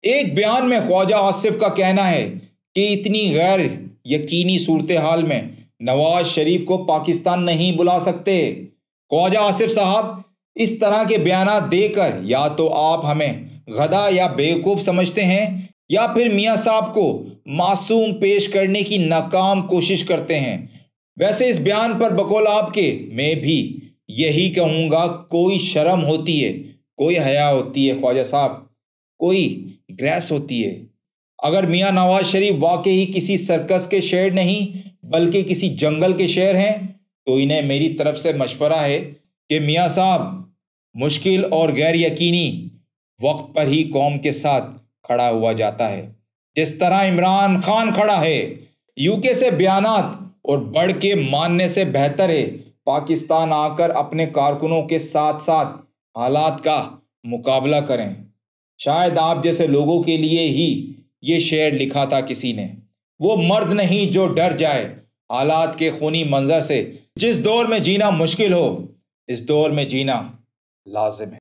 एक बयान में ख्वाजा आसिफ का कहना है कि इतनी गैर यकीनी सूरत हाल में नवाज शरीफ को पाकिस्तान नहीं बुला सकते। ख्वाजा आसिफ साहब, इस तरह के बयान देकर या तो आप हमें गधा या बेवकूफ़ समझते हैं या फिर मियाँ साहब को मासूम पेश करने की नाकाम कोशिश करते हैं। वैसे इस बयान पर बकौल आपके मैं भी यही कहूँगा, कोई शर्म होती है, कोई हया होती है ख्वाजा साहब, कोई ग्रेस होती है। अगर मियाँ नवाज शरीफ वाकई किसी सर्कस के शेर नहीं बल्कि किसी जंगल के शेर हैं तो इन्हें मेरी तरफ से मशवरा है कि मियाँ साहब, मुश्किल और गैर यकीनी वक्त पर ही कौम के साथ खड़ा हुआ जाता है। जिस तरह इमरान खान खड़ा है, यूके से बयानात और बढ़ के मानने से बेहतर है पाकिस्तान आकर अपने कारकुनों के साथ साथ हालात का मुकाबला करें। शायद आप जैसे लोगों के लिए ही ये शेर लिखा था किसी ने। वो मर्द नहीं जो डर जाए हालात के खूनी मंजर से। जिस दौर में जीना मुश्किल हो, इस दौर में जीना लाजिम है।